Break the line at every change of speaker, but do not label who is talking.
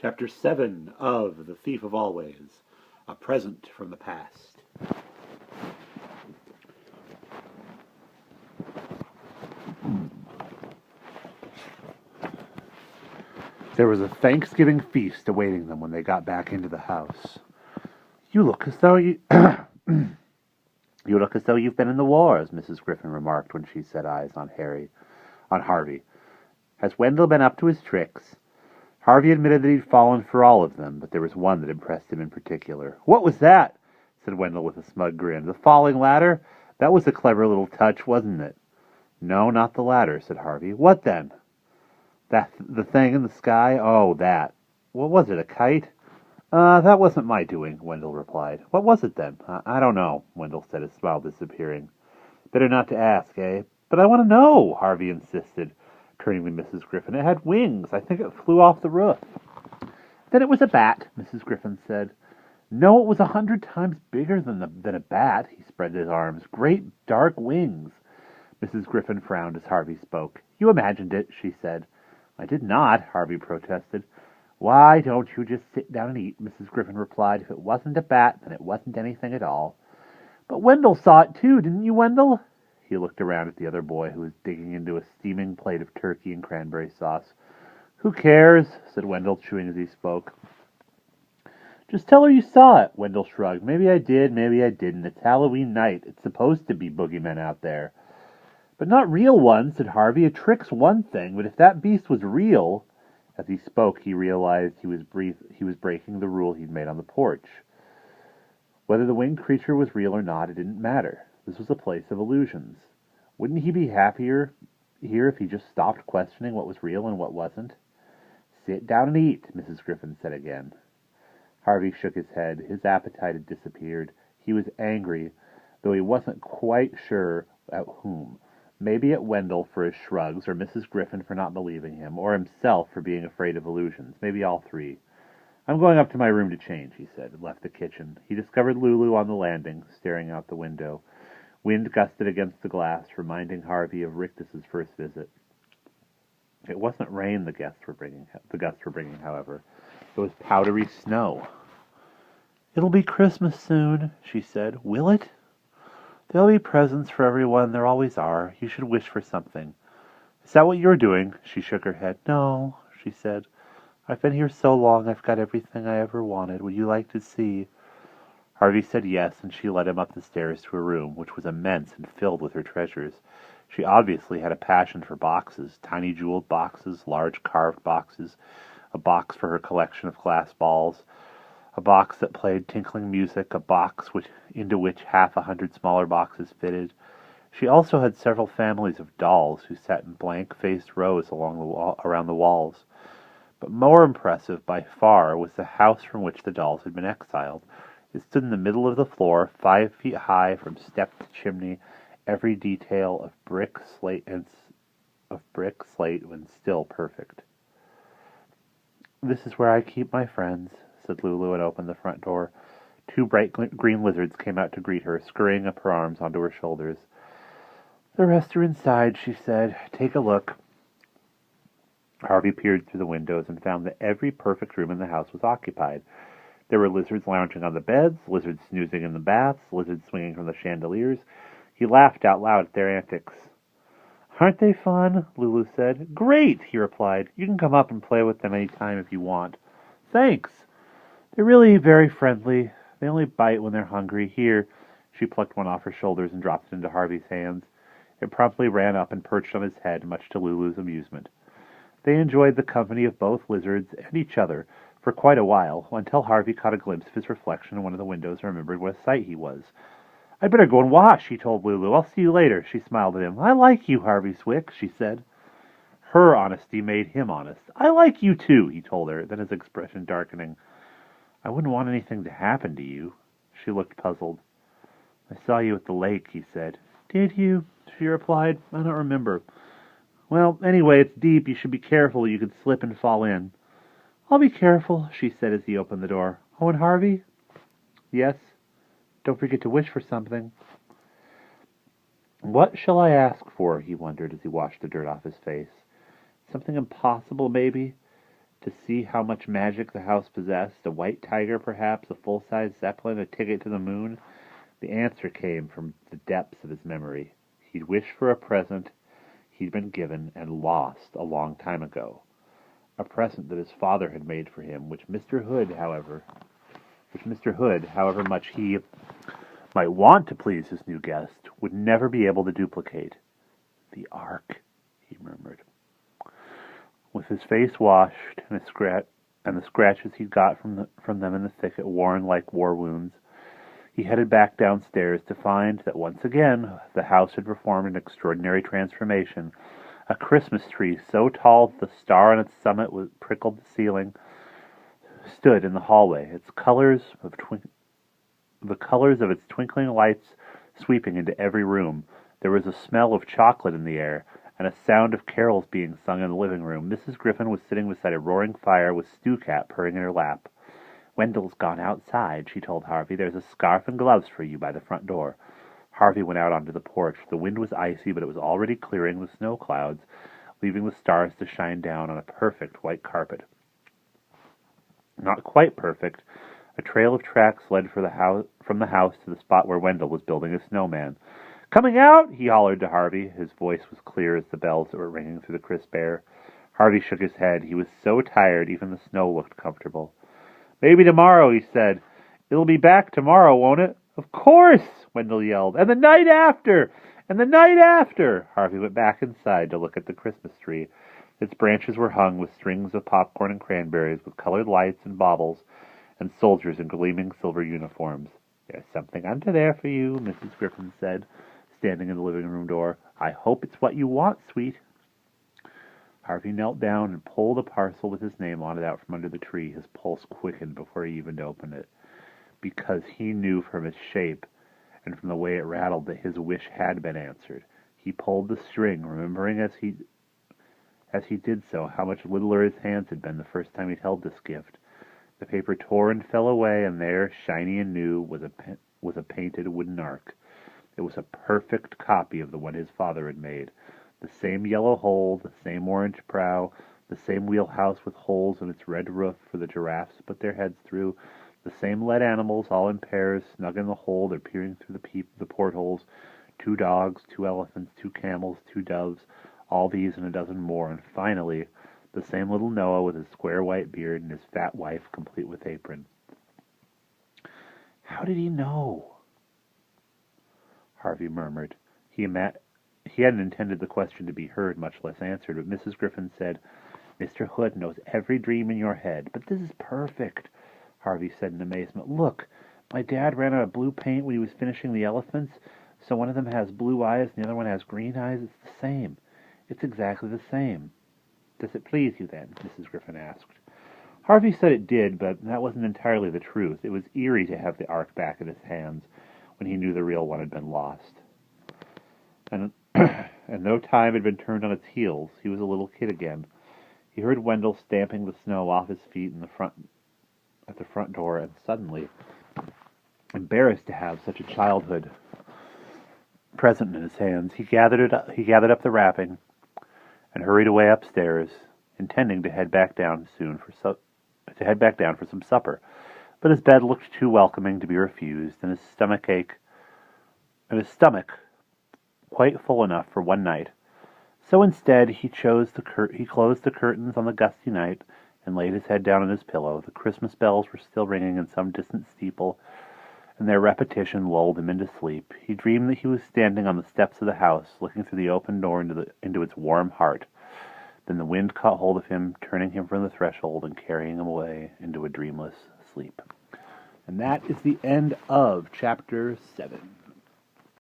Chapter 7 of The Thief of Always, A Present from the Past. There was a Thanksgiving feast awaiting them when they got back into the house. You look as though you look as though you've been in the wars, Mrs. Griffin remarked when she set eyes on Harvey. Has Wendell been up to his tricks? Harvey admitted that he'd fallen for all of them, but there was one that impressed him in particular. What was that? Said Wendell with a smug grin. The falling ladder? That was a clever little touch, wasn't it? No, not the ladder, said Harvey. What then? The thing in the sky? Oh, that. What was it, a kite? That wasn't my doing, Wendell replied. What was it then? I don't know, Wendell said, his smile disappearing. Better not to ask, eh? But I want to know, Harvey insisted, turning to Mrs. Griffin. It had wings. I think it flew off the roof. Then it was a bat, Mrs. Griffin said. No, it was 100 times bigger than a bat. He spread his arms. Great dark wings. Mrs. Griffin frowned as Harvey spoke. You imagined it, she said. I did not, Harvey protested. Why don't you just sit down and eat, Mrs. Griffin replied. If it wasn't a bat, then it wasn't anything at all. But Wendell saw it too, didn't you, Wendell? He looked around at the other boy, who was digging into a steaming plate of turkey and cranberry sauce. Who cares? Said Wendell, chewing as he spoke. Just tell her you saw it, Wendell shrugged. Maybe I did, maybe I didn't. It's Halloween night. It's supposed to be boogeymen out there. But not real ones, said Harvey. A trick's one thing, but if that beast was real... As he spoke, he realized he was breaking the rule he'd made on the porch. Whether the winged creature was real or not, it didn't matter. This was a place of illusions. Wouldn't he be happier here if he just stopped questioning what was real and what wasn't? Sit down and eat, Mrs. Griffin said again. Harvey shook his head. His appetite had disappeared. He was angry, though he wasn't quite sure at whom. Maybe at Wendell for his shrugs, or Mrs. Griffin for not believing him, or himself for being afraid of illusions. Maybe all three. I'm going up to my room to change, he said, and left the kitchen. He discovered Lulu on the landing, staring out the window. Wind gusted against the glass, reminding Harvey of Rictus's first visit. It wasn't rain the gusts were bringing, however. It was powdery snow. It'll be Christmas soon, she said. Will it? There'll be presents for everyone. There always are. You should wish for something. Is that what you're doing? She shook her head. No, she said. I've been here so long I've got everything I ever wanted. Would you like to see? Harvey said yes, and she led him up the stairs to her room, which was immense and filled with her treasures. She obviously had a passion for boxes, tiny jeweled boxes, large carved boxes, a box for her collection of glass balls, a box that played tinkling music, a box into which 100 smaller boxes fitted. She also had several families of dolls who sat in blank-faced rows around the walls. But more impressive by far was the house from which the dolls had been exiled. It stood in the middle of the floor, 5 feet high from step to chimney, every detail of brick, slate, and still perfect. This is where I keep my friends, said Lulu, and opened the front door. 2 bright green lizards came out to greet her, scurrying up her arms onto her shoulders. The rest are inside, she said. Take a look. Harvey peered through the windows and found that every perfect room in the house was occupied. There were lizards lounging on the beds, lizards snoozing in the baths, lizards swinging from the chandeliers. He laughed out loud at their antics. Aren't they fun? Lulu said. Great, he replied. You can come up and play with them any time if you want. Thanks. They're really very friendly. They only bite when they're hungry. Here, she plucked one off her shoulders and dropped it into Harvey's hands. It promptly ran up and perched on his head, much to Lulu's amusement. They enjoyed the company of both lizards and each other for quite a while, until Harvey caught a glimpse of his reflection in one of the windows and remembered what a sight he was. I'd better go and wash, he told Lulu. I'll see you later. She smiled at him. I like you, Harvey Swick, she said. Her honesty made him honest. I like you too, he told her, then his expression darkening. I wouldn't want anything to happen to you. She looked puzzled. I saw you at the lake, he said. Did you? She replied. I don't remember. Well, anyway, it's deep. You should be careful. You could slip and fall in. I'll be careful, she said as he opened the door. Oh, and Harvey? Yes? Don't forget to wish for something. What shall I ask for? He wondered as he washed the dirt off his face. Something impossible, maybe? to see how much magic the house possessed, a white tiger perhaps, a full-size zeppelin, a ticket to the moon? The answer came from the depths of his memory. He'd wished for a present he'd been given and lost a long time ago. A present that his father had made for him, which Mr. Hood, however much he might want to please his new guest, would never be able to duplicate. The Ark, he murmured. With his face washed and the scratches he'd got from them in the thicket worn like war wounds, he headed back downstairs to find that once again the house had performed an extraordinary transformation. A Christmas tree so tall that the star on its summit prickled the ceiling stood in the hallway, the colors of its twinkling lights sweeping into every room. There was a smell of chocolate in the air, and a sound of carols being sung in the living room. Mrs. Griffin was sitting beside a roaring fire with Stew Cat purring in her lap. "Wendell's gone outside," she told Harvey. "There's a scarf and gloves for you by the front door." Harvey went out onto the porch. The wind was icy, but it was already clearing the snow clouds, leaving the stars to shine down on a perfect white carpet. Not quite perfect. A trail of tracks led from the house to the spot where Wendell was building a snowman. "Coming out?" he hollered to Harvey. His voice was clear as the bells that were ringing through the crisp air. Harvey shook his head. He was so tired, even the snow looked comfortable. "Maybe tomorrow," he said. "It'll be back tomorrow, won't it?" "Of course!" Wendell yelled. "And the night after! And the night after!" Harvey went back inside to look at the Christmas tree. Its branches were hung with strings of popcorn and cranberries, with colored lights and baubles, and soldiers in gleaming silver uniforms. "There's something under there for you," Mrs. Griffin said, standing in the living room door. "I hope it's what you want, sweet." Harvey knelt down and pulled a parcel with his name on it out from under the tree. His pulse quickened before he even opened it, because he knew from its shape and from the way it rattled that his wish had been answered. He pulled the string, remembering as he did so how much littler his hands had been the first time he'd held this gift. The paper tore and fell away, and there, shiny and new, was a painted wooden ark. It was a perfect copy of the one his father had made. The same yellow hull, the same orange prow, the same wheelhouse with holes in its red roof for the giraffes to put their heads through, the same lead animals, all in pairs, snug in the hold or peering through the portholes, 2 dogs, 2 elephants, 2 camels, 2 doves, all these and a dozen more, and finally, the same little Noah with his square white beard and his fat wife complete with apron. "How did he know?" Harvey murmured. He hadn't intended the question to be heard, much less answered, but Mrs. Griffin said, "Mr. Hood knows every dream in your head." "But this is perfect," Harvey said in amazement. "Look, my dad ran out of blue paint when he was finishing the elephants, so one of them has blue eyes and the other one has green eyes. It's the same. It's exactly the same." "Does it please you, then?" Mrs. Griffin asked. Harvey said it did, but that wasn't entirely the truth. It was eerie to have the ark back in his hands when he knew the real one had been lost. And no time had been turned on its heels. He was a little kid again. He heard Wendell stamping the snow off his feet at the front door, and suddenly, embarrassed to have such a childhood present in his hands, he gathered up the wrapping and hurried away upstairs, intending to head back down for some supper. But his bed looked too welcoming to be refused, and his stomach quite full enough for one night. So instead, he closed the curtains on the gusty night and laid his head down on his pillow. The Christmas bells were still ringing in some distant steeple, and their repetition lulled him into sleep. He dreamed that he was standing on the steps of the house, looking through the open door into its warm heart. Then the wind caught hold of him, turning him from the threshold and carrying him away into a dreamless sleep. And that is the end of Chapter 7.